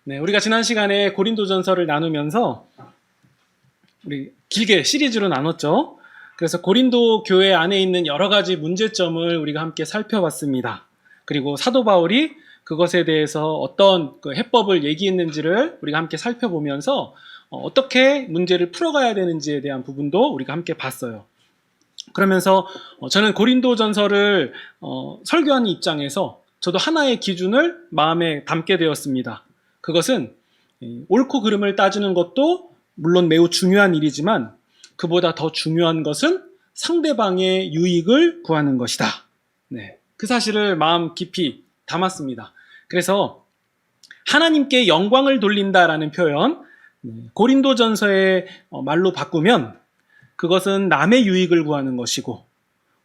네, 우리가 지난 시간에 고린도전서를 나누면서 우리 길게 시리즈로 나눴죠. 그래서 고린도 교회 안에 있는 여러 가지 문제점을 우리가 함께 살펴봤습니다. 그리고 사도 바울이 그것에 대해서 어떤 그 해법을 얘기했는지를 우리가 함께 살펴보면서 어떻게 문제를 풀어가야 되는지에 대한 부분도 우리가 함께 봤어요. 그러면서 저는 고린도전서를 설교하는 입장에서 저도 하나의 기준을 마음에 담게 되었습니다. 그것은 옳고 그름을 따지는 것도 물론 매우 중요한 일이지만 그보다 더 중요한 것은 상대방의 유익을 구하는 것이다. 네, 그 사실을 마음 깊이 담았습니다. 그래서 하나님께 영광을 돌린다라는 표현, 고린도전서의 말로 바꾸면 그것은 남의 유익을 구하는 것이고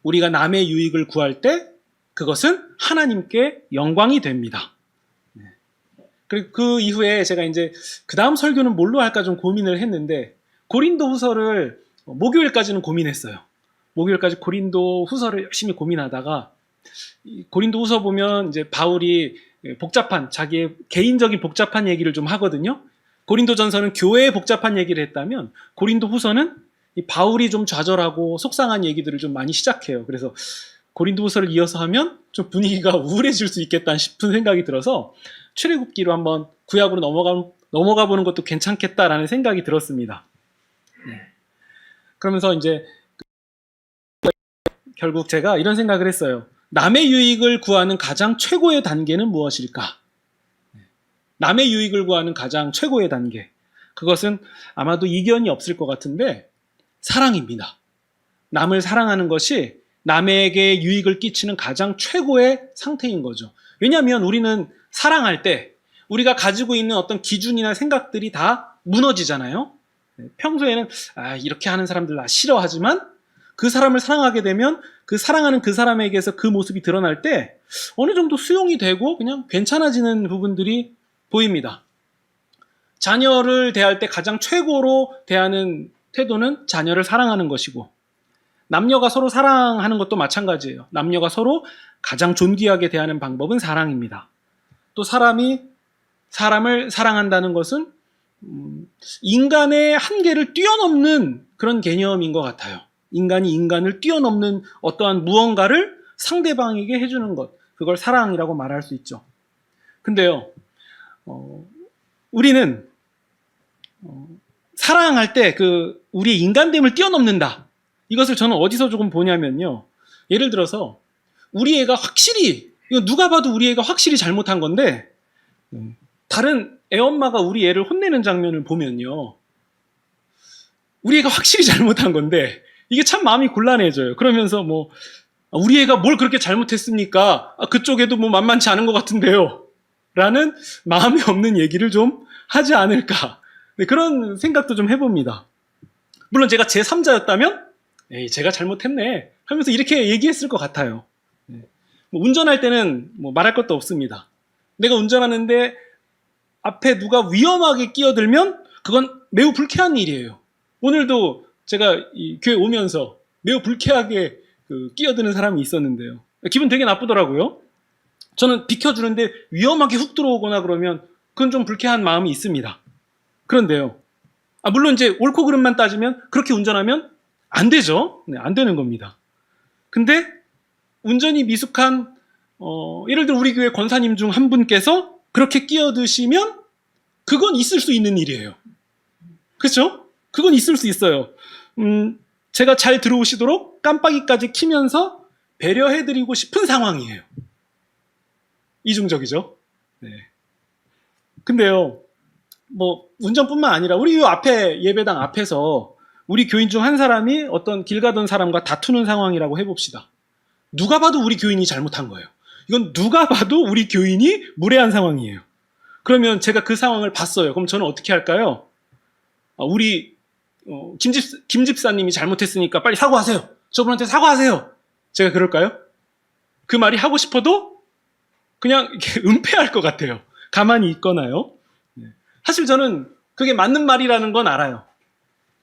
우리가 남의 유익을 구할 때 그것은 하나님께 영광이 됩니다. 그리고 그 이후에 제가 이제 그 다음 설교는 뭘로 할까 좀 고민을 했는데 고린도 후서를 목요일까지는 고민했어요. 목요일까지 고린도 후서를 열심히 고민하다가 고린도 후서 보면 이제 바울이 복잡한 자기의 개인적인 복잡한 얘기를 좀 하거든요. 고린도전서는 교회의 복잡한 얘기를 했다면 고린도 후서는 이 바울이 좀 좌절하고 속상한 얘기들을 좀 많이 시작해요. 그래서 고린도 후서를 이어서 하면 좀 분위기가 우울해질 수 있겠다 싶은 생각이 들어서 출애굽기로 한번 구약으로 넘어가 보는 것도 괜찮겠다라는 생각이 들었습니다. 네. 그러면서 이제 결국 제가 이런 생각을 했어요. 남의 유익을 구하는 가장 최고의 단계는 무엇일까? 남의 유익을 구하는 가장 최고의 단계. 그것은 아마도 이견이 없을 것 같은데 사랑입니다. 남을 사랑하는 것이 남에게 유익을 끼치는 가장 최고의 상태인 거죠. 왜냐하면 우리는 사랑할 때 우리가 가지고 있는 어떤 기준이나 생각들이 다 무너지잖아요. 평소에는 이렇게 하는 사람들 나 싫어하지만 그 사람을 사랑하게 되면 그 사랑하는 그 사람에게서 그 모습이 드러날 때 어느 정도 수용이 되고 그냥 괜찮아지는 부분들이 보입니다. 자녀를 대할 때 가장 최고로 대하는 태도는 자녀를 사랑하는 것이고 남녀가 서로 사랑하는 것도 마찬가지예요. 남녀가 서로 가장 존귀하게 대하는 방법은 사랑입니다. 또 사람이 사람을 사랑한다는 것은 인간의 한계를 뛰어넘는 그런 개념인 것 같아요. 인간이 인간을 뛰어넘는 어떠한 무언가를 상대방에게 해주는 것, 그걸 사랑이라고 말할 수 있죠. 근데요, 우리는 사랑할 때 우리의 인간됨을 뛰어넘는다. 이것을 저는 어디서 조금 보냐면요. 예를 들어서 우리 애가 확실히 이거 누가 봐도 우리 애가 확실히 잘못한 건데 다른 애엄마가 우리 애를 혼내는 장면을 보면요. 우리 애가 확실히 잘못한 건데 이게 참 마음이 곤란해져요. 그러면서 우리 애가 뭘 그렇게 잘못했습니까? 그쪽에도 만만치 않은 것 같은데요. 라는 마음이 없는 얘기를 좀 하지 않을까. 네, 그런 생각도 좀 해봅니다. 물론 제가 제3자였다면 에이, 제가 잘못했네 하면서 이렇게 얘기했을 것 같아요. 운전할 때는 말할 것도 없습니다. 내가 운전하는데 앞에 누가 위험하게 끼어들면 그건 매우 불쾌한 일이에요. 오늘도 제가 이 교회 오면서 매우 불쾌하게 끼어드는 사람이 있었는데요. 기분 되게 나쁘더라고요. 저는 비켜주는데 위험하게 훅 들어오거나 그러면 그건 좀 불쾌한 마음이 있습니다. 그런데요. 물론 이제 옳고 그름만 따지면 그렇게 운전하면 안 되죠. 네, 안 되는 겁니다. 근데 운전이 미숙한 예를 들어 우리 교회 권사님 중 한 분께서 그렇게 끼어드시면 그건 있을 수 있는 일이에요. 그렇죠? 그건 있을 수 있어요. 제가 잘 들어오시도록 깜빡이까지 키면서 배려해드리고 싶은 상황이에요. 이중적이죠. 네. 근데요, 운전뿐만 아니라 우리 이 앞에 예배당 앞에서 우리 교인 중 한 사람이 어떤 길 가던 사람과 다투는 상황이라고 해봅시다. 누가 봐도 우리 교인이 잘못한 거예요. 이건 누가 봐도 우리 교인이 무례한 상황이에요. 그러면 제가 그 상황을 봤어요. 그럼 저는 어떻게 할까요? 우리 김 집사님이 잘못했으니까 빨리 사과하세요. 저분한테 사과하세요. 제가 그럴까요? 그 말이 하고 싶어도 그냥 이렇게 은폐할 것 같아요. 가만히 있거나요. 사실 저는 그게 맞는 말이라는 건 알아요.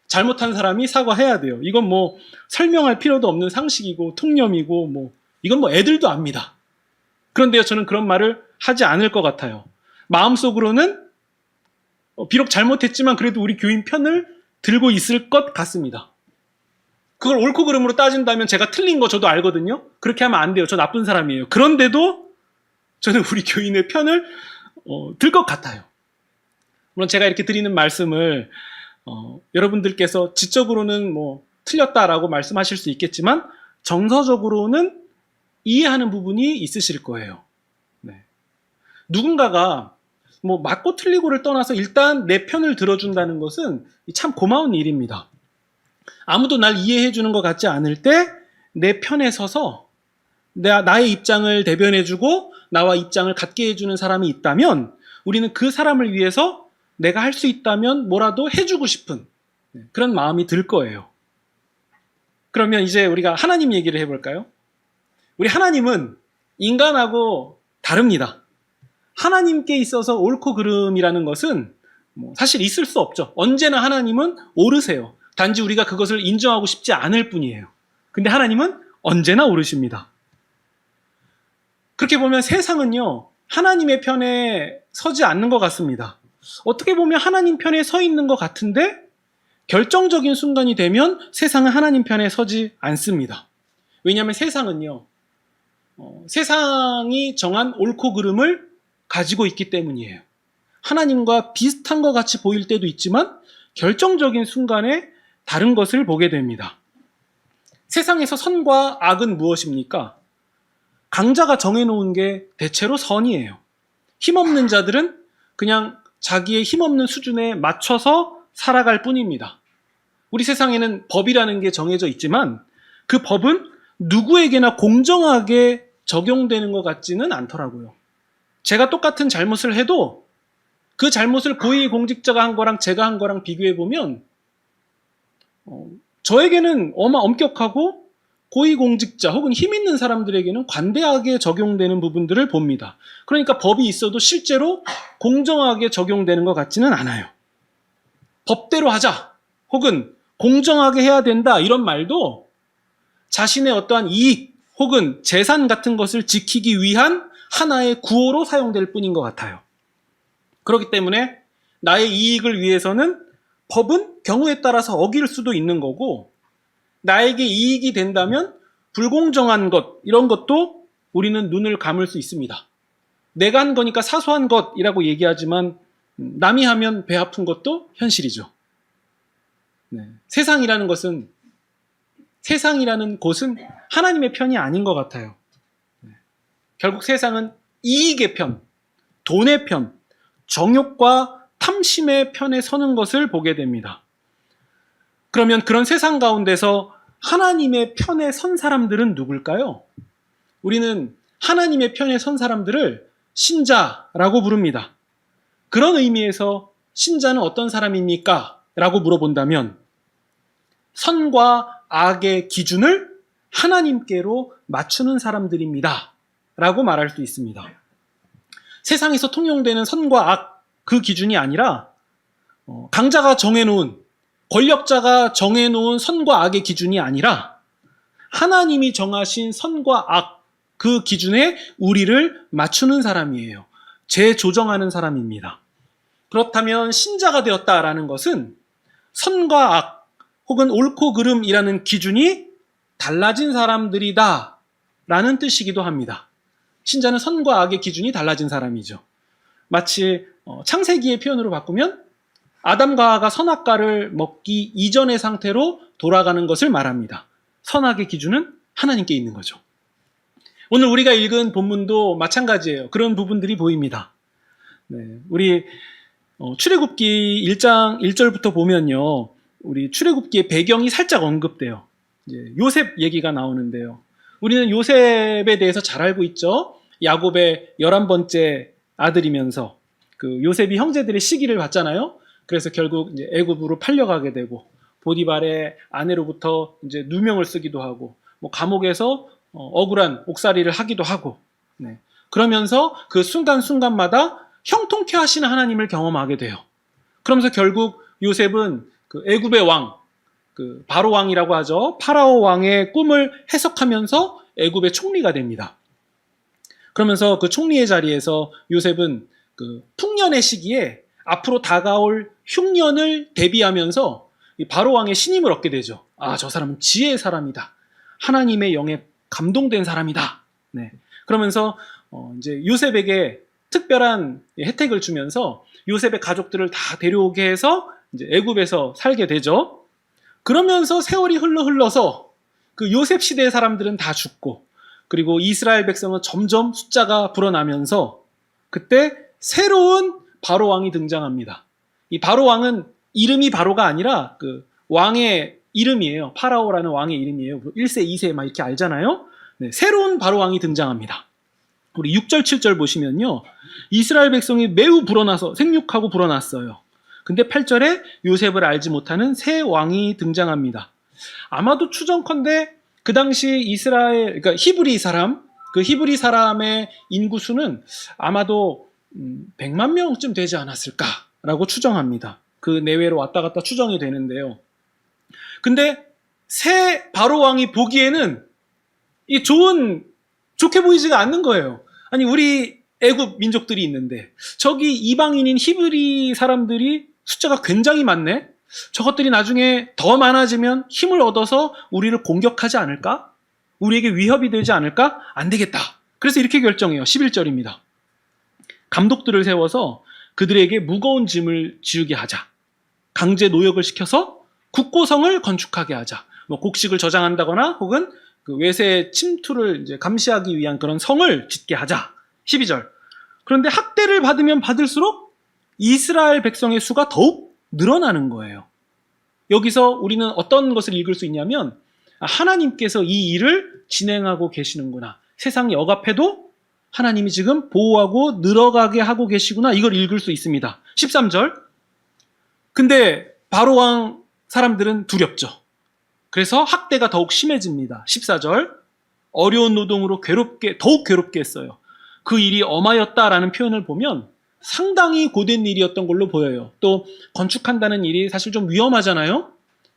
잘못한 사람이 사과해야 돼요. 이건 설명할 필요도 없는 상식이고 통념이고 이건 애들도 압니다. 그런데요, 저는 그런 말을 하지 않을 것 같아요. 마음속으로는 비록 잘못했지만 그래도 우리 교인 편을 들고 있을 것 같습니다. 그걸 옳고 그름으로 따진다면 제가 틀린 거 저도 알거든요. 그렇게 하면 안 돼요. 저 나쁜 사람이에요. 그런데도 저는 우리 교인의 편을 들 것 같아요. 물론 제가 이렇게 드리는 말씀을 여러분들께서 지적으로는 뭐 틀렸다라고 말씀하실 수 있겠지만 정서적으로는 이해하는 부분이 있으실 거예요. 네. 누군가가 뭐 맞고 틀리고를 떠나서 일단 내 편을 들어준다는 것은 참 고마운 일입니다. 아무도 날 이해해 주는 것 같지 않을 때 내 편에 서서 나의 입장을 대변해주고 나와 입장을 같게 해주는 사람이 있다면 우리는 그 사람을 위해서 내가 할 수 있다면 뭐라도 해주고 싶은 그런 마음이 들 거예요. 그러면 이제 우리가 하나님 얘기를 해볼까요? 우리 하나님은 인간하고 다릅니다. 하나님께 있어서 옳고 그름이라는 것은 사실 있을 수 없죠. 언제나 하나님은 옳으세요. 단지 우리가 그것을 인정하고 싶지 않을 뿐이에요. 근데 하나님은 언제나 옳으십니다. 그렇게 보면 세상은요, 하나님의 편에 서지 않는 것 같습니다. 어떻게 보면 하나님 편에 서 있는 것 같은데 결정적인 순간이 되면 세상은 하나님 편에 서지 않습니다. 왜냐하면 세상은요, 세상이 정한 옳고 그름을 가지고 있기 때문이에요. 하나님과 비슷한 것 같이 보일 때도 있지만 결정적인 순간에 다른 것을 보게 됩니다. 세상에서 선과 악은 무엇입니까? 강자가 정해놓은 게 대체로 선이에요. 힘없는 자들은 그냥 자기의 힘없는 수준에 맞춰서 살아갈 뿐입니다. 우리 세상에는 법이라는 게 정해져 있지만 그 법은 누구에게나 공정하게 적용되는 것 같지는 않더라고요. 제가 똑같은 잘못을 해도 그 잘못을 고위공직자가 한 거랑 제가 한 거랑 비교해 보면 저에게는 엄격하고 고위공직자 혹은 힘 있는 사람들에게는 관대하게 적용되는 부분들을 봅니다. 그러니까 법이 있어도 실제로 공정하게 적용되는 것 같지는 않아요. 법대로 하자 혹은 공정하게 해야 된다 이런 말도 자신의 어떠한 이익 혹은 재산 같은 것을 지키기 위한 하나의 구호로 사용될 뿐인 것 같아요. 그렇기 때문에 나의 이익을 위해서는 법은 경우에 따라서 어길 수도 있는 거고 나에게 이익이 된다면 불공정한 것 이런 것도 우리는 눈을 감을 수 있습니다. 내가 한 거니까 사소한 것이라고 얘기하지만 남이 하면 배 아픈 것도 현실이죠. 네. 세상이라는 곳은 하나님의 편이 아닌 것 같아요. 결국 세상은 이익의 편, 돈의 편, 정욕과 탐심의 편에 서는 것을 보게 됩니다. 그러면 그런 세상 가운데서 하나님의 편에 선 사람들은 누굴까요? 우리는 하나님의 편에 선 사람들을 신자라고 부릅니다. 그런 의미에서 신자는 어떤 사람입니까? 라고 물어본다면 선과 악의 기준을 하나님께로 맞추는 사람들입니다. 라고 말할 수 있습니다. 세상에서 통용되는 선과 악 그 기준이 아니라 강자가 정해놓은 권력자가 정해놓은 선과 악의 기준이 아니라 하나님이 정하신 선과 악 그 기준에 우리를 맞추는 사람이에요. 재조정하는 사람입니다. 그렇다면 신자가 되었다라는 것은 선과 악 혹은 옳고 그름이라는 기준이 달라진 사람들이다 라는 뜻이기도 합니다. 신자는 선과 악의 기준이 달라진 사람이죠. 마치 창세기의 표현으로 바꾸면 아담과 하와가 선악과를 먹기 이전의 상태로 돌아가는 것을 말합니다. 선악의 기준은 하나님께 있는 거죠. 오늘 우리가 읽은 본문도 마찬가지예요. 그런 부분들이 보입니다. 네, 우리 출애굽기 1장 1절부터 보면요. 우리 출애굽기의 배경이 살짝 언급돼요. 요셉 얘기가 나오는데요. 우리는 요셉에 대해서 잘 알고 있죠. 야곱의 11번째 아들이면서 그 요셉이 형제들의 시기를 받잖아요. 그래서 결국 이제 애굽으로 팔려가게 되고 보디발의 아내로부터 이제 누명을 쓰기도 하고 뭐 감옥에서 억울한 옥살이를 하기도 하고 네. 그러면서 그 순간순간마다 형통케 하시는 하나님을 경험하게 돼요. 그러면서 결국 요셉은 그 애굽의 왕, 그 바로 왕이라고 하죠. 파라오 왕의 꿈을 해석하면서 애굽의 총리가 됩니다. 그러면서 그 총리의 자리에서 요셉은 그 풍년의 시기에 앞으로 다가올 흉년을 대비하면서 이 바로 왕의 신임을 얻게 되죠. 아, 저 사람은 지혜의 사람이다. 하나님의 영에 감동된 사람이다. 네. 그러면서 이제 요셉에게 특별한 혜택을 주면서 요셉의 가족들을 다 데려오게 해서 이제 애굽에서 살게 되죠. 그러면서 세월이 흘러서 그 요셉 시대의 사람들은 다 죽고, 그리고 이스라엘 백성은 점점 숫자가 불어나면서 그때 새로운 바로 왕이 등장합니다. 이 바로 왕은 이름이 바로가 아니라 그 왕의 이름이에요. 파라오라는 왕의 이름이에요. 1세, 2세 막 이렇게 알잖아요. 네, 새로운 바로 왕이 등장합니다. 우리 6절, 7절 보시면요. 이스라엘 백성이 매우 불어나서 생육하고 불어났어요. 근데 8절에 요셉을 알지 못하는 새 왕이 등장합니다. 아마도 추정컨대 그 당시 이스라엘, 그러니까 히브리 사람, 그 히브리 사람의 인구수는 아마도 100만 명쯤 되지 않았을까라고 추정합니다. 그 내외로 왔다 갔다 추정이 되는데요. 근데 새 바로 왕이 보기에는 이 좋게 보이지가 않는 거예요. 아니, 우리 애굽 민족들이 있는데 저기 이방인인 히브리 사람들이 숫자가 굉장히 많네. 저것들이 나중에 더 많아지면 힘을 얻어서 우리를 공격하지 않을까? 우리에게 위협이 되지 않을까? 안 되겠다. 그래서 이렇게 결정해요. 11절입니다. 감독들을 세워서 그들에게 무거운 짐을 지우게 하자. 강제 노역을 시켜서 국고성을 건축하게 하자. 뭐 곡식을 저장한다거나 혹은 그 외세 침투를 이제 감시하기 위한 그런 성을 짓게 하자. 12절. 그런데 학대를 받으면 받을수록 이스라엘 백성의 수가 더욱 늘어나는 거예요. 여기서 우리는 어떤 것을 읽을 수 있냐면, 하나님께서 이 일을 진행하고 계시는구나. 세상이 억압해도 하나님이 지금 보호하고 늘어가게 하고 계시구나. 이걸 읽을 수 있습니다. 13절. 근데 바로 왕 사람들은 두렵죠. 그래서 학대가 더욱 심해집니다. 14절. 어려운 노동으로 더욱 괴롭게 했어요. 그 일이 엄하였다라는 표현을 보면 상당히 고된 일이었던 걸로 보여요. 또 건축한다는 일이 사실 좀 위험하잖아요.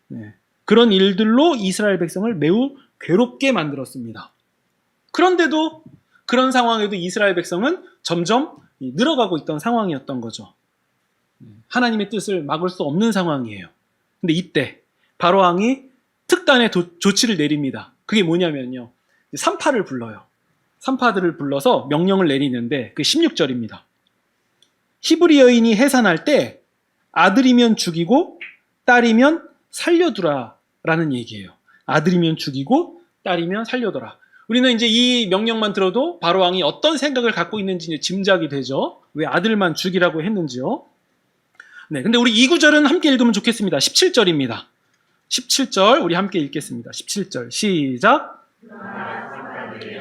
네. 그런 일들로 이스라엘 백성을 매우 괴롭게 만들었습니다. 그런데도 그런 상황에도 이스라엘 백성은 점점 늘어가고 있던 상황이었던 거죠. 하나님의 뜻을 막을 수 없는 상황이에요. 근데 이때 바로 왕이 특단의 조치를 내립니다. 그게 뭐냐면요. 산파를 불러요. 산파들을 불러서 명령을 내리는데 그 16절입니다. 히브리 여인이 해산할 때 아들이면 죽이고 딸이면 살려두라 라는 얘기예요. 아들이면 죽이고 딸이면 살려둬라. 우리는 이제 이 명령만 들어도 바로 왕이 어떤 생각을 갖고 있는지 이제 짐작이 되죠. 왜 아들만 죽이라고 했는지요. 네, 근데 우리 이 구절은 함께 읽으면 좋겠습니다. 17절입니다. 17절 우리 함께 읽겠습니다. 17절 시작.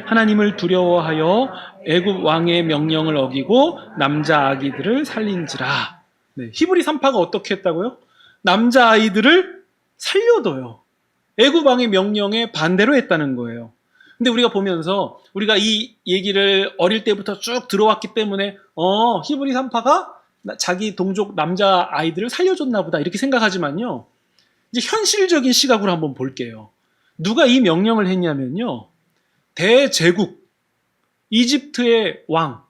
하나님을 두려워하여 애굽 왕의 명령을 어기고 남자 아기들을 살린지라. 네, 히브리 산파가 어떻게 했다고요? 남자 아이들을 살려둬요. 애굽 왕의 명령에 반대로 했다는 거예요. 근데 우리가 보면서 우리가 이 얘기를 어릴 때부터 쭉 들어왔기 때문에 히브리 산파가 자기 동족 남자 아이들을 살려줬나 보다 이렇게 생각하지만요. 이제 현실적인 시각으로 한번 볼게요. 누가 이 명령을 했냐면요. 대제국 이집트의 왕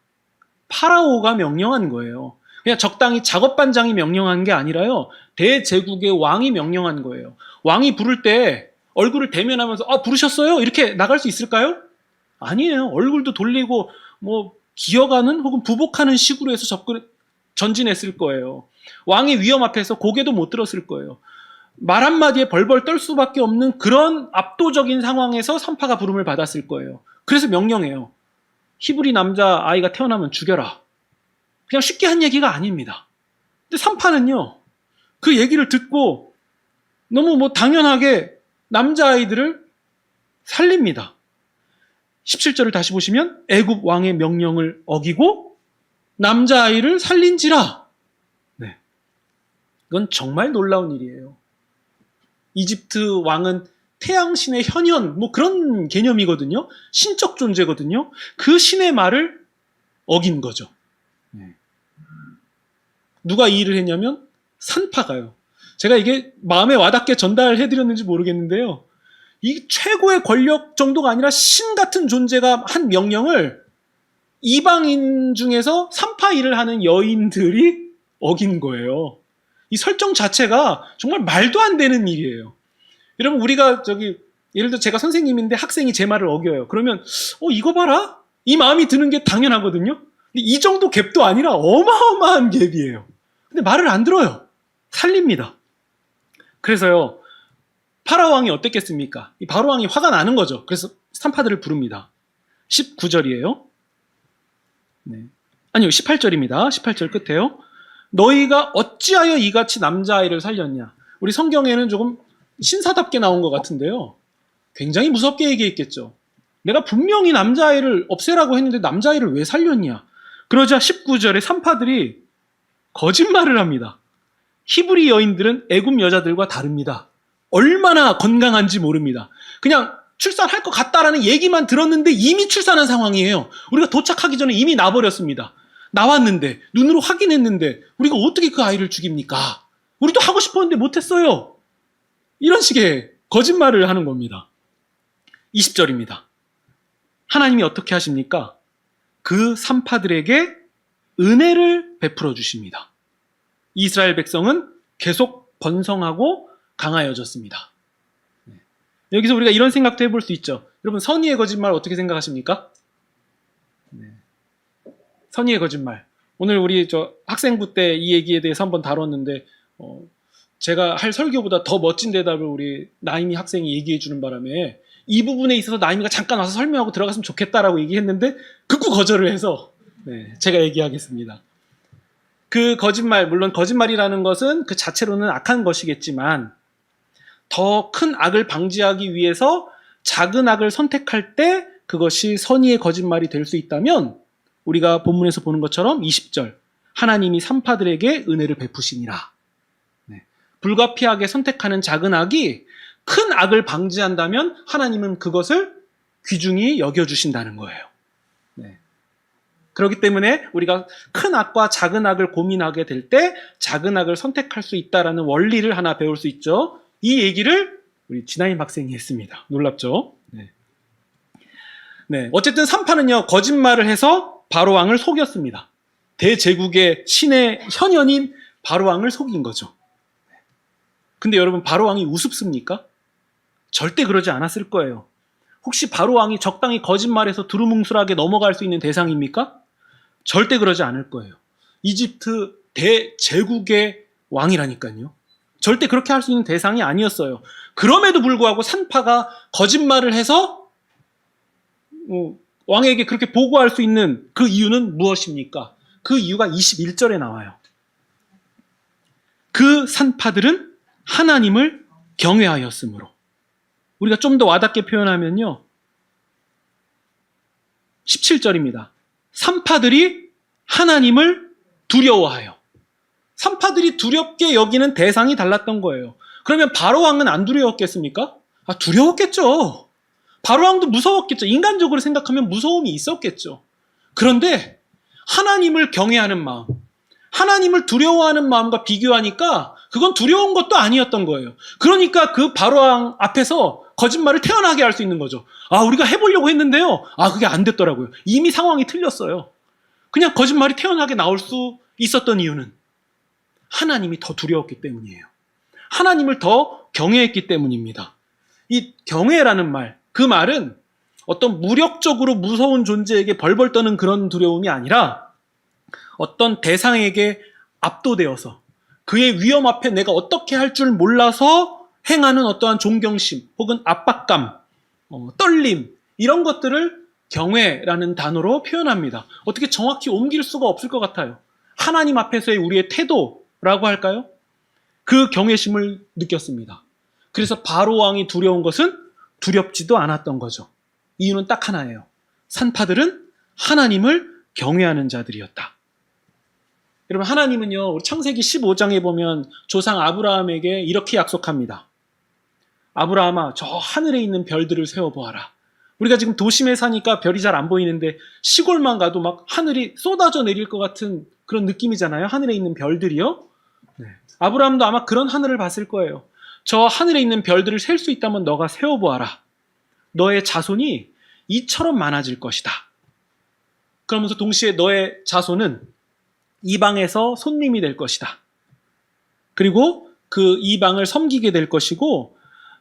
파라오가 명령한 거예요. 그냥 적당히 작업반장이 명령한 게 아니라요. 대제국의 왕이 명령한 거예요. 왕이 부를 때 얼굴을 대면하면서 부르셨어요? 이렇게 나갈 수 있을까요? 아니에요. 얼굴도 돌리고 뭐 기어가는 혹은 부복하는 식으로 해서 전진했을 거예요. 왕의 위험 앞에서 고개도 못 들었을 거예요. 말 한마디에 벌벌 떨 수밖에 없는 그런 압도적인 상황에서 산파가 부름을 받았을 거예요. 그래서 명령해요. 히브리 남자 아이가 태어나면 죽여라. 그냥 쉽게 한 얘기가 아닙니다. 근데 산파는요. 그 얘기를 듣고 너무 당연하게 남자아이들을 살립니다. 17절을 다시 보시면 애굽 왕의 명령을 어기고 남자아이를 살린지라. 네. 이건 정말 놀라운 일이에요. 이집트 왕은 태양신의 현현 그런 개념이거든요. 신적 존재거든요. 그 신의 말을 어긴 거죠. 네. 누가 이 일을 했냐면 산파가요. 제가 이게 마음에 와닿게 전달해드렸는지 모르겠는데요. 이 최고의 권력 정도가 아니라 신 같은 존재가 한 명령을 이방인 중에서 산파 일을 하는 여인들이 어긴 거예요. 이 설정 자체가 정말 말도 안 되는 일이에요. 여러분, 우리가 예를 들어 제가 선생님인데 학생이 제 말을 어겨요. 그러면 이거 봐라? 이 마음이 드는 게 당연하거든요. 근데 이 정도 갭도 아니라 어마어마한 갭이에요. 근데 말을 안 들어요. 살립니다. 그래서요, 파라오왕이 어땠겠습니까? 이 바로왕이 화가 나는 거죠. 그래서 산파들을 부릅니다. 19절이에요. 네. 아니요, 18절입니다. 18절 끝에요. 너희가 어찌하여 이같이 남자아이를 살렸냐? 우리 성경에는 조금 신사답게 나온 것 같은데요. 굉장히 무섭게 얘기했겠죠. 내가 분명히 남자아이를 없애라고 했는데 남자아이를 왜 살렸냐? 그러자 19절에 산파들이 거짓말을 합니다. 히브리 여인들은 애굽 여자들과 다릅니다. 얼마나 건강한지 모릅니다. 그냥 출산할 것 같다라는 얘기만 들었는데 이미 출산한 상황이에요. 우리가 도착하기 전에 이미 나버렸습니다. 나왔는데, 눈으로 확인했는데 우리가 어떻게 그 아이를 죽입니까? 우리도 하고 싶었는데 못했어요. 이런 식의 거짓말을 하는 겁니다. 20절입니다. 하나님이 어떻게 하십니까? 그 산파들에게 은혜를 베풀어 주십니다. 이스라엘 백성은 계속 번성하고 강하여졌습니다. 여기서 우리가 이런 생각도 해볼 수 있죠. 여러분, 선의의 거짓말 어떻게 생각하십니까? 선의의 거짓말. 오늘 우리 학생부 때 이 얘기에 대해서 한번 다뤘는데 제가 할 설교보다 더 멋진 대답을 우리 나임이 학생이 얘기해 주는 바람에 이 부분에 있어서 나임이가 잠깐 와서 설명하고 들어갔으면 좋겠다라고 얘기했는데 극구 거절을 해서 제가 얘기하겠습니다. 그 거짓말, 물론 거짓말이라는 것은 그 자체로는 악한 것이겠지만 더 큰 악을 방지하기 위해서 작은 악을 선택할 때 그것이 선의의 거짓말이 될 수 있다면 우리가 본문에서 보는 것처럼 20절 하나님이 산파들에게 은혜를 베푸시니라. 불가피하게 선택하는 작은 악이 큰 악을 방지한다면 하나님은 그것을 귀중히 여겨주신다는 거예요. 그렇기 때문에 우리가 큰 악과 작은 악을 고민하게 될 때 작은 악을 선택할 수 있다는 원리를 하나 배울 수 있죠. 이 얘기를 우리 진아임 학생이 했습니다. 놀랍죠? 어쨌든 산파는요, 거짓말을 해서 바로왕을 속였습니다. 대제국의 신의 현현인 바로왕을 속인 거죠. 근데 여러분, 바로왕이 우습습니까? 절대 그러지 않았을 거예요. 혹시 바로왕이 적당히 거짓말해서 두루뭉술하게 넘어갈 수 있는 대상입니까? 절대 그러지 않을 거예요. 이집트 대제국의 왕이라니까요. 절대 그렇게 할 수 있는 대상이 아니었어요. 그럼에도 불구하고 산파가 거짓말을 해서 왕에게 그렇게 보고할 수 있는 그 이유는 무엇입니까? 그 이유가 21절에 나와요. 그 산파들은 하나님을 경외하였으므로. 우리가 좀 더 와닿게 표현하면요, 17절입니다. 산파들이 하나님을 두려워하여. 산파들이 두렵게 여기는 대상이 달랐던 거예요. 그러면 바로왕은 안 두려웠겠습니까? 두려웠겠죠. 바로왕도 무서웠겠죠. 인간적으로 생각하면 무서움이 있었겠죠. 그런데 하나님을 경외하는 마음, 하나님을 두려워하는 마음과 비교하니까 그건 두려운 것도 아니었던 거예요. 그러니까 그 바로왕 앞에서 거짓말을 태어나게 할 수 있는 거죠. 우리가 해보려고 했는데요. 그게 안 됐더라고요. 이미 상황이 틀렸어요. 그냥 거짓말이 태어나게 나올 수 있었던 이유는 하나님이 더 두려웠기 때문이에요. 하나님을 더 경외했기 때문입니다. 이 경외라는 말, 그 말은 어떤 무력적으로 무서운 존재에게 벌벌 떠는 그런 두려움이 아니라 어떤 대상에게 압도되어서 그의 위험 앞에 내가 어떻게 할 줄 몰라서 행하는 어떠한 존경심 혹은 압박감, 떨림, 이런 것들을 경외라는 단어로 표현합니다. 어떻게 정확히 옮길 수가 없을 것 같아요. 하나님 앞에서의 우리의 태도라고 할까요? 그 경외심을 느꼈습니다. 그래서 바로왕이 두려운 것은 두렵지도 않았던 거죠. 이유는 딱 하나예요. 산파들은 하나님을 경외하는 자들이었다. 여러분, 하나님은요, 우리 창세기 15장에 보면 조상 아브라함에게 이렇게 약속합니다. 아브라함아, 저 하늘에 있는 별들을 세어보아라. 우리가 지금 도심에 사니까 별이 잘 안 보이는데 시골만 가도 막 하늘이 쏟아져 내릴 것 같은 그런 느낌이잖아요. 하늘에 있는 별들이요. 아브라함도 아마 그런 하늘을 봤을 거예요. 저 하늘에 있는 별들을 셀 수 있다면 너가 세어보아라. 너의 자손이 이처럼 많아질 것이다. 그러면서 동시에 너의 자손은 이방에서 손님이 될 것이다. 그리고 그 이방을 섬기게 될 것이고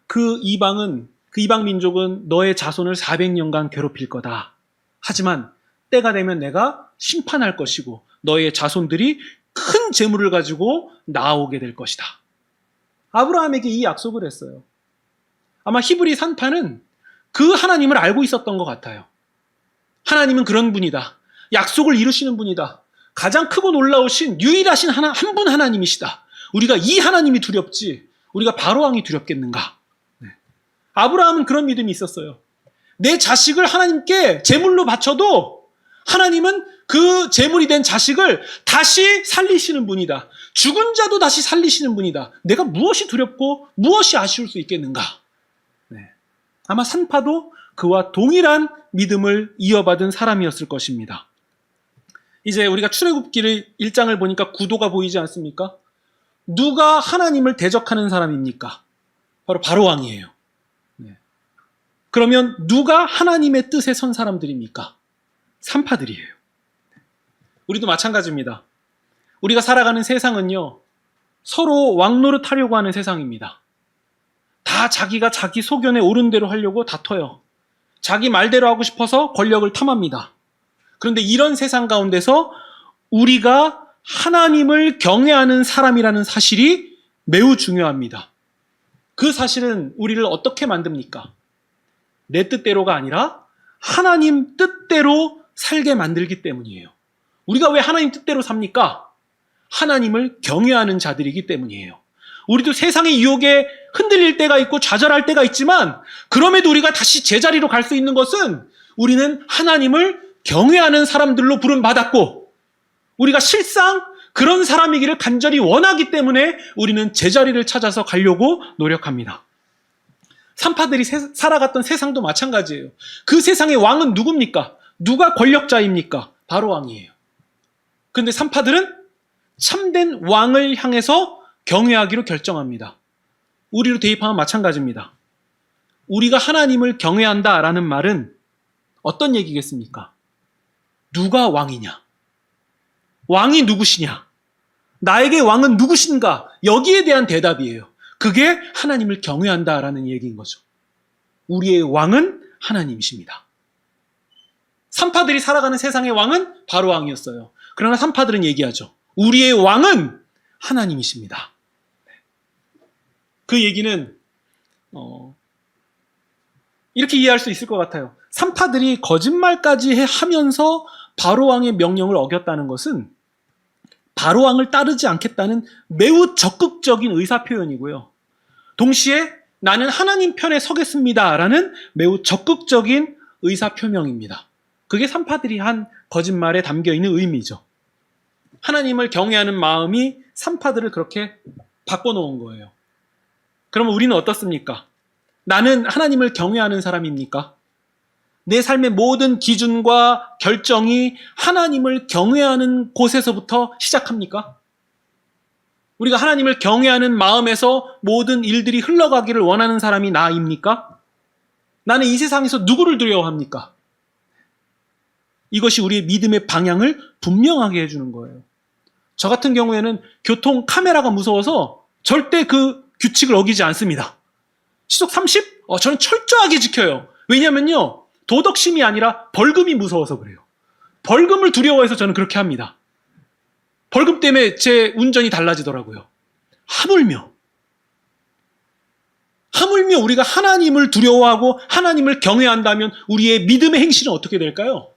그 이방 민족은 너의 자손을 400년간 괴롭힐 거다. 하지만 때가 되면 내가 심판할 것이고 너의 자손들이 큰 재물을 가지고 나오게 될 것이다. 아브라함에게 이 약속을 했어요. 아마 히브리 산파는 그 하나님을 알고 있었던 것 같아요. 하나님은 그런 분이다. 약속을 이루시는 분이다. 가장 크고 놀라우신 유일하신 한 분 하나님이시다. 우리가 이 하나님이 두렵지 우리가 바로왕이 두렵겠는가. 네. 아브라함은 그런 믿음이 있었어요. 내 자식을 하나님께 제물로 바쳐도 하나님은 그 제물이 된 자식을 다시 살리시는 분이다. 죽은 자도 다시 살리시는 분이다. 내가 무엇이 두렵고 무엇이 아쉬울 수 있겠는가. 네. 아마 산파도 그와 동일한 믿음을 이어받은 사람이었을 것입니다. 이제 우리가 출애굽기를 1장을 보니까 구도가 보이지 않습니까? 누가 하나님을 대적하는 사람입니까? 바로 바로왕이에요. 네. 그러면 누가 하나님의 뜻에 선 사람들입니까? 산파들이에요. 우리도 마찬가지입니다. 우리가 살아가는 세상은요, 서로 왕노릇하려고 하는 세상입니다. 다 자기가 자기 소견에 옳은 대로 하려고 다퉈요. 자기 말대로 하고 싶어서 권력을 탐합니다. 그런데 이런 세상 가운데서 우리가 하나님을 경외하는 사람이라는 사실이 매우 중요합니다. 그 사실은 우리를 어떻게 만듭니까? 내 뜻대로가 아니라 하나님 뜻대로 살게 만들기 때문이에요. 우리가 왜 하나님 뜻대로 삽니까? 하나님을 경외하는 자들이기 때문이에요. 우리도 세상의 유혹에 흔들릴 때가 있고 좌절할 때가 있지만 그럼에도 우리가 다시 제자리로 갈 수 있는 것은 우리는 하나님을 경외하는 사람들로 부름받았고 우리가 실상 그런 사람이기를 간절히 원하기 때문에 우리는 제자리를 찾아서 가려고 노력합니다. 산파들이 살아갔던 세상도 마찬가지예요. 그 세상의 왕은 누굽니까? 누가 권력자입니까? 바로 왕이에요. 그런데 산파들은 참된 왕을 향해서 경외하기로 결정합니다. 우리로 대입하면 마찬가지입니다. 우리가 하나님을 경외한다라는 말은 어떤 얘기겠습니까? 누가 왕이냐? 왕이 누구시냐? 나에게 왕은 누구신가? 여기에 대한 대답이에요. 그게 하나님을 경외한다라는 얘기인 거죠. 우리의 왕은 하나님이십니다. 산파들이 살아가는 세상의 왕은 바로 왕이었어요. 그러나 산파들은 얘기하죠. 우리의 왕은 하나님이십니다. 그 얘기는 이렇게 이해할 수 있을 것 같아요. 산파들이 거짓말까지 하면서 바로왕의 명령을 어겼다는 것은 바로왕을 따르지 않겠다는 매우 적극적인 의사표현이고요. 동시에 나는 하나님 편에 서겠습니다라는 매우 적극적인 의사표명입니다. 그게 산파들이 한 거짓말에 담겨있는 의미죠. 하나님을 경외하는 마음이 산파들을 그렇게 바꿔놓은 거예요. 그러면 우리는 어떻습니까? 나는 하나님을 경외하는 사람입니까? 내 삶의 모든 기준과 결정이 하나님을 경외하는 곳에서부터 시작합니까? 우리가 하나님을 경외하는 마음에서 모든 일들이 흘러가기를 원하는 사람이 나입니까? 나는 이 세상에서 누구를 두려워합니까? 이것이 우리의 믿음의 방향을 분명하게 해주는 거예요. 저 같은 경우에는 교통 카메라가 무서워서 절대 그 규칙을 어기지 않습니다. 시속 30? 저는 철저하게 지켜요. 왜냐면요, 도덕심이 아니라 벌금이 무서워서 그래요. 벌금을 두려워해서 저는 그렇게 합니다. 벌금 때문에 제 운전이 달라지더라고요. 하물며 우리가 하나님을 두려워하고 하나님을 경외한다면 우리의 믿음의 행실은 어떻게 될까요?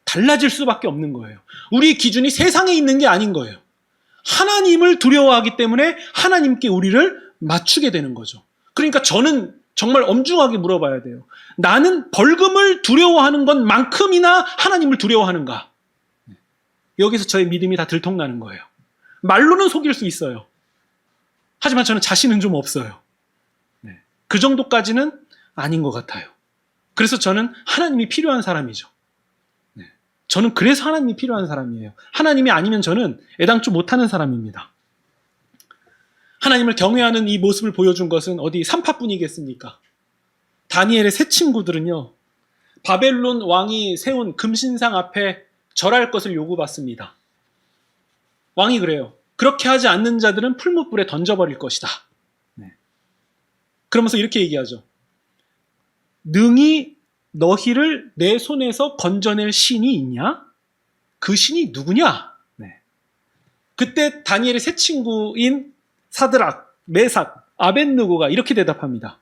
달라질 수밖에 없는 거예요. 우리의 기준이 세상에 있는 게 아닌 거예요. 하나님을 두려워하기 때문에 하나님께 우리를 맞추게 되는 거죠. 그러니까 저는 정말 엄중하게 물어봐야 돼요. 나는 벌금을 두려워하는 것만큼이나 하나님을 두려워하는가? 여기서 저의 믿음이 다 들통나는 거예요. 말로는 속일 수 있어요. 하지만 저는 자신은 좀 없어요. 그 정도까지는 아닌 것 같아요. 그래서 저는 하나님이 필요한 사람이죠. 저는 그래서 하나님이 필요한 사람이에요. 하나님이 아니면 저는 애당초 못하는 사람입니다. 하나님을 경외하는 이 모습을 보여준 것은 어디 산파뿐이겠습니까? 다니엘의 세 친구들은요, 바벨론 왕이 세운 금신상 앞에 절할 것을 요구받습니다. 왕이 그래요. 그렇게 하지 않는 자들은 풀무불에 던져버릴 것이다. 네. 그러면서 이렇게 얘기하죠. 능히 너희를 내 손에서 건져낼 신이 있냐? 그 신이 누구냐? 네. 그때 다니엘의 세 친구인 사드락, 메삭, 아벳느고가 이렇게 대답합니다.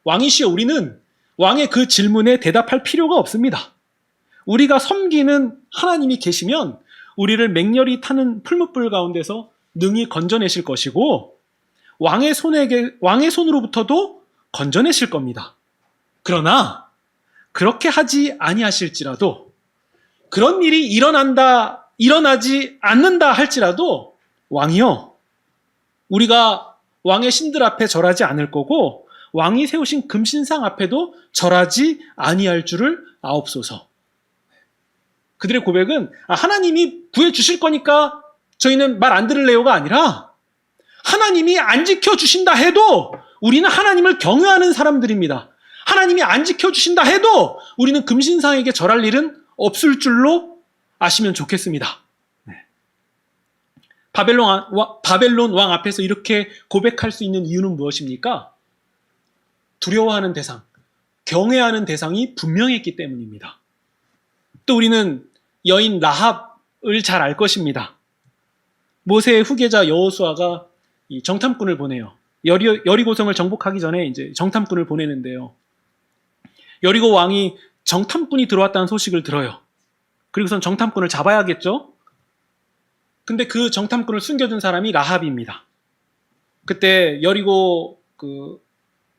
왕이시여, 우리는 왕의 그 질문에 대답할 필요가 없습니다. 우리가 섬기는 하나님이 계시면 우리를 맹렬히 타는 풀무불 가운데서 능히 건져내실 것이고 왕의 손으로부터도 건져내실 겁니다. 그러나 그렇게 하지 아니하실지라도, 그런 일이 일어나지 않는다 할지라도 왕이요, 우리가 왕의 신들 앞에 절하지 않을 거고 왕이 세우신 금신상 앞에도 절하지 아니할 줄을 아옵소서. 그들의 고백은 하나님이 구해주실 거니까 저희는 말 안 들을래요가 아니라, 하나님이 안 지켜주신다 해도 우리는 하나님을 경외하는 사람들입니다. 하나님이 안 지켜주신다 해도 우리는 금신상에게 절할 일은 없을 줄로 아시면 좋겠습니다. 네. 바벨론 왕 앞에서 이렇게 고백할 수 있는 이유는 무엇입니까? 두려워하는 대상, 경외하는 대상이 분명했기 때문입니다. 또 우리는 여인 라합을 잘 알 것입니다. 모세의 후계자 여호수아가 이 정탐꾼을 보내요. 여리고성을 정복하기 전에 이제 정탐꾼을 보내는데요. 여리고 왕이 정탐꾼이 들어왔다는 소식을 들어요. 그리고선 정탐꾼을 잡아야겠죠? 근데 그 정탐꾼을 숨겨둔 사람이 라합입니다. 그때 여리고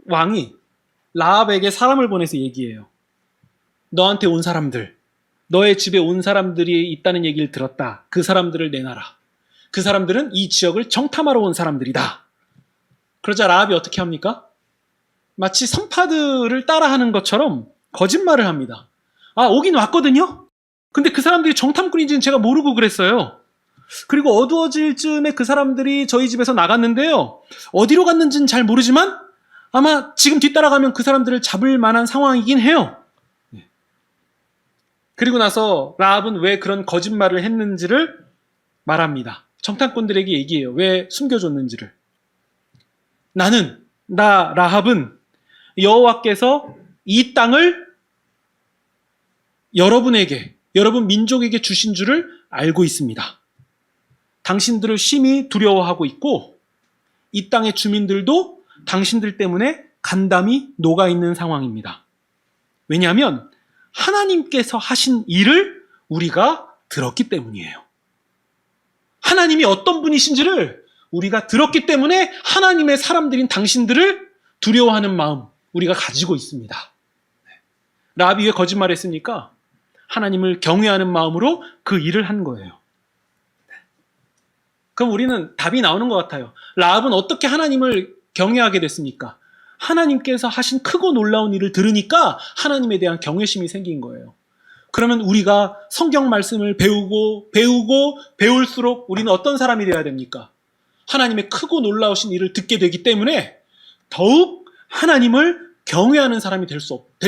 왕이 라합에게 사람을 보내서 얘기해요. 너한테 온 사람들, 너의 집에 온 사람들이 있다는 얘기를 들었다. 그 사람들을 내놔라. 그 사람들은 이 지역을 정탐하러 온 사람들이다. 그러자 라합이 어떻게 합니까? 마치 선파들을 따라하는 것처럼 거짓말을 합니다. 오긴 왔거든요? 근데 그 사람들이 정탐꾼인지는 제가 모르고 그랬어요. 그리고 어두워질 즈음에 그 사람들이 저희 집에서 나갔는데요. 어디로 갔는지는 잘 모르지만 아마 지금 뒤따라가면 그 사람들을 잡을 만한 상황이긴 해요. 그리고 나서 라합은 왜 그런 거짓말을 했는지를 말합니다. 정탐꾼들에게 얘기해요. 왜 숨겨줬는지를. 나 라합은 여호와께서 이 땅을 여러분 민족에게 주신 줄을 알고 있습니다. 당신들을 심히 두려워하고 있고 이 땅의 주민들도 당신들 때문에 간담이 녹아있는 상황입니다. 왜냐하면 하나님께서 하신 일을 우리가 들었기 때문이에요. 하나님이 어떤 분이신지를 우리가 들었기 때문에 하나님의 사람들인 당신들을 두려워하는 마음 우리가 가지고 있습니다. 라합이 왜 거짓말했습니까? 하나님을 경외하는 마음으로 그 일을 한 거예요. 그럼 우리는 답이 나오는 것 같아요. 라합은 어떻게 하나님을 경외하게 됐습니까? 하나님께서 하신 크고 놀라운 일을 들으니까 하나님에 대한 경외심이 생긴 거예요. 그러면 우리가 성경 말씀을 배울수록 우리는 어떤 사람이 되어야 됩니까? 하나님의 크고 놀라우신 일을 듣게 되기 때문에 더욱 하나님을 경외하는 사람이 될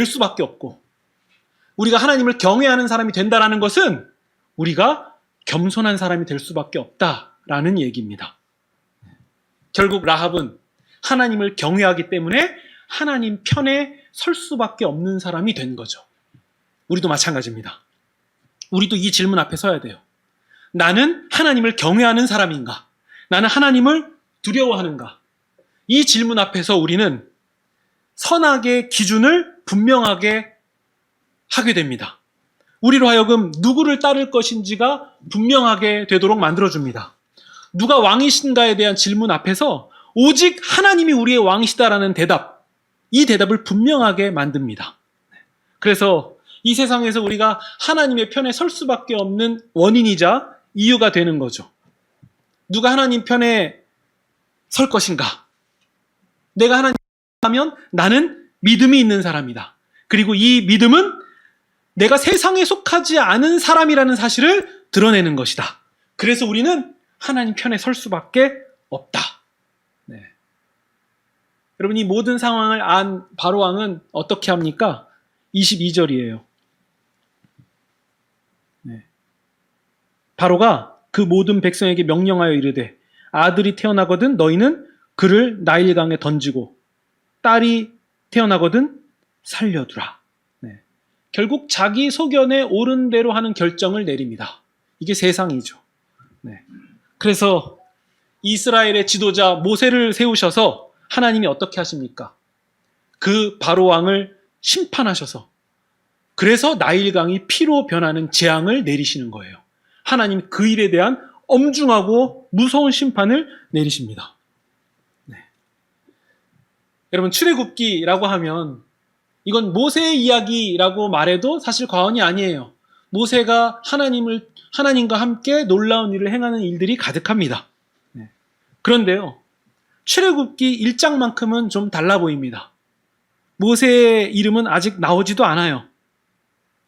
수밖에 없고, 우리가 하나님을 경외하는 사람이 된다는 것은 우리가 겸손한 사람이 될 수밖에 없다라는 얘기입니다. 결국 라합은 하나님을 경외하기 때문에 하나님 편에 설 수밖에 없는 사람이 된 거죠. 우리도 마찬가지입니다. 우리도 이 질문 앞에 서야 돼요. 나는 하나님을 경외하는 사람인가? 나는 하나님을 두려워하는가? 이 질문 앞에서 우리는 선악의 기준을 분명하게 하게 됩니다. 우리로 하여금 누구를 따를 것인지가 분명하게 되도록 만들어줍니다. 누가 왕이신가에 대한 질문 앞에서 오직 하나님이 우리의 왕이시다라는 대답, 이 대답을 분명하게 만듭니다. 그래서 이 세상에서 우리가 하나님의 편에 설 수밖에 없는 원인이자 이유가 되는 거죠. 누가 하나님 편에 설 것인가? 내가 하나님 하면 나는 믿음이 있는 사람이다. 그리고 이 믿음은 내가 세상에 속하지 않은 사람이라는 사실을 드러내는 것이다. 그래서 우리는 하나님 편에 설 수밖에 없다. 네. 여러분, 이 모든 상황을 안 바로왕은 어떻게 합니까? 22절이에요. 네. 바로가 그 모든 백성에게 명령하여 이르되 아들이 태어나거든 너희는 그를 나일강에 던지고 딸이 태어나거든 살려두라. 네. 결국 자기 소견에 옳은 대로 하는 결정을 내립니다. 이게 세상이죠. 네. 그래서 이스라엘의 지도자 모세를 세우셔서 하나님이 어떻게 하십니까? 그 바로 왕을 심판하셔서 그래서 나일강이 피로 변하는 재앙을 내리시는 거예요. 하나님 그 일에 대한 엄중하고 무서운 심판을 내리십니다. 네. 여러분 출애굽기라고 하면 이건 모세의 이야기라고 말해도 사실 과언이 아니에요. 모세가 하나님과 함께 놀라운 일을 행하는 일들이 가득합니다. 네. 그런데요, 출애굽기 1장만큼은 좀 달라 보입니다. 모세의 이름은 아직 나오지도 않아요.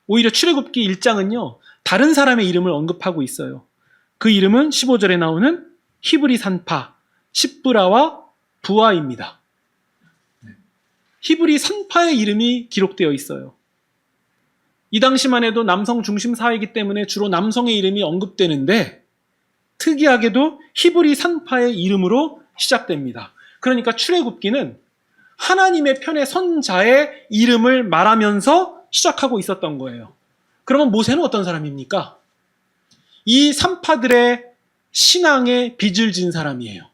오히려 출애굽기 1장은요, 다른 사람의 이름을 언급하고 있어요. 그 이름은 15절에 나오는 히브리 산파, 십브라와 부아입니다. 히브리 산파의 이름이 기록되어 있어요. 이 당시만 해도 남성 중심 사회이기 때문에 주로 남성의 이름이 언급되는데 특이하게도 히브리 산파의 이름으로 시작됩니다. 그러니까 출애굽기는 하나님의 편에 선 자의 이름을 말하면서 시작하고 있었던 거예요. 그러면 모세는 어떤 사람입니까? 이 산파들의 신앙에 빚을 진 사람이에요.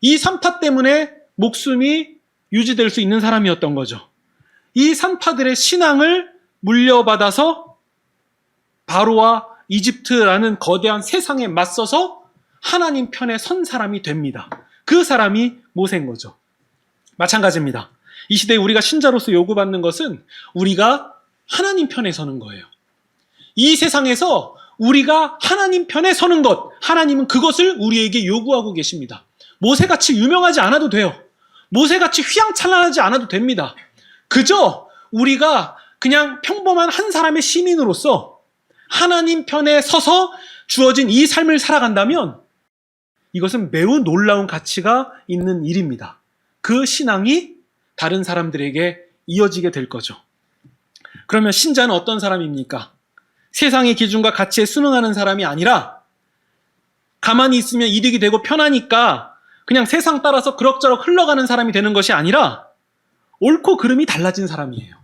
이 산파 때문에 목숨이 유지될 수 있는 사람이었던 거죠. 이 산파들의 신앙을 물려받아서 바로와 이집트라는 거대한 세상에 맞서서 하나님 편에 선 사람이 됩니다. 그 사람이 모세인 거죠. 마찬가지입니다. 이 시대에 우리가 신자로서 요구받는 것은 우리가 하나님 편에 서는 거예요. 이 세상에서 우리가 하나님 편에 서는 것, 하나님은 그것을 우리에게 요구하고 계십니다. 모세같이 유명하지 않아도 돼요. 모세같이 휘황찬란하지 않아도 됩니다. 그저 우리가 그냥 평범한 한 사람의 시민으로서 하나님 편에 서서 주어진 이 삶을 살아간다면 이것은 매우 놀라운 가치가 있는 일입니다. 그 신앙이 다른 사람들에게 이어지게 될 거죠. 그러면 신자는 어떤 사람입니까? 세상의 기준과 가치에 순응하는 사람이 아니라 가만히 있으면 이득이 되고 편하니까 그냥 세상 따라서 그럭저럭 흘러가는 사람이 되는 것이 아니라 옳고 그름이 달라진 사람이에요.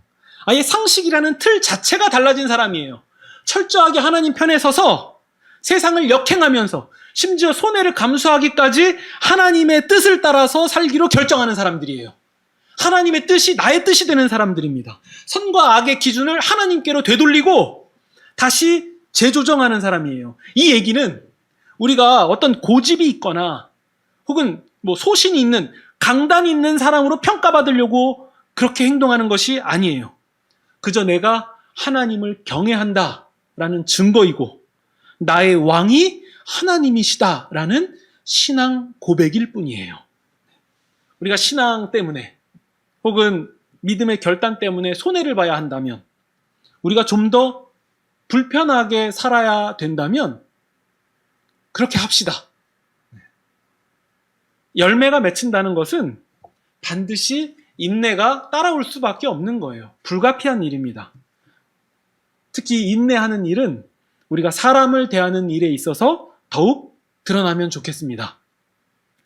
아예 상식이라는 틀 자체가 달라진 사람이에요. 철저하게 하나님 편에 서서 세상을 역행하면서 심지어 손해를 감수하기까지 하나님의 뜻을 따라서 살기로 결정하는 사람들이에요. 하나님의 뜻이 나의 뜻이 되는 사람들입니다. 선과 악의 기준을 하나님께로 되돌리고 다시 재조정하는 사람이에요. 이 얘기는 우리가 어떤 고집이 있거나 혹은 소신이 있는 강단이 있는 사람으로 평가받으려고 그렇게 행동하는 것이 아니에요. 그저 내가 하나님을 경외한다라는 증거이고 나의 왕이 하나님이시다라는 신앙 고백일 뿐이에요. 우리가 신앙 때문에 혹은 믿음의 결단 때문에 손해를 봐야 한다면 우리가 좀 더 불편하게 살아야 된다면 그렇게 합시다. 열매가 맺힌다는 것은 반드시 인내가 따라올 수밖에 없는 거예요. 불가피한 일입니다. 특히 인내하는 일은 우리가 사람을 대하는 일에 있어서 더욱 드러나면 좋겠습니다.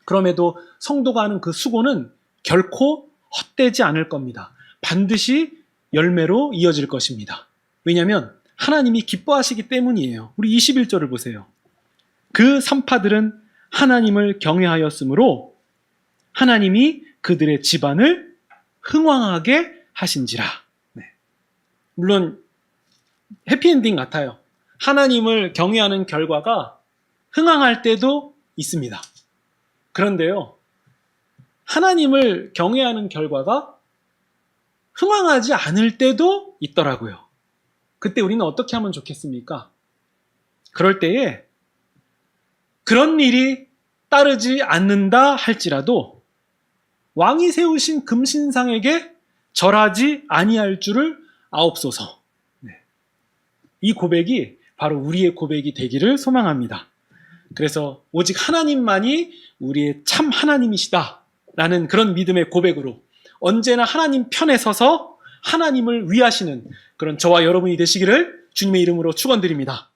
그럼에도 성도가 하는 그 수고는 결코 헛되지 않을 겁니다. 반드시 열매로 이어질 것입니다. 왜냐하면 하나님이 기뻐하시기 때문이에요. 우리 21절을 보세요. 그 산파들은 하나님을 경외하였으므로 하나님이 그들의 집안을 흥왕하게 하신지라. 네. 물론 해피엔딩 같아요. 하나님을 경외하는 결과가 흥왕할 때도 있습니다. 그런데요, 하나님을 경외하는 결과가 흥왕하지 않을 때도 있더라고요. 그때 우리는 어떻게 하면 좋겠습니까? 그럴 때에 그런 일이 따르지 않는다 할지라도 왕이 세우신 금신상에게 절하지 아니할 줄을 아옵소서. 네. 이 고백이 바로 우리의 고백이 되기를 소망합니다. 그래서 오직 하나님만이 우리의 참 하나님이시다라는 그런 믿음의 고백으로 언제나 하나님 편에 서서 하나님을 위하시는 그런 저와 여러분이 되시기를 주님의 이름으로 축원드립니다.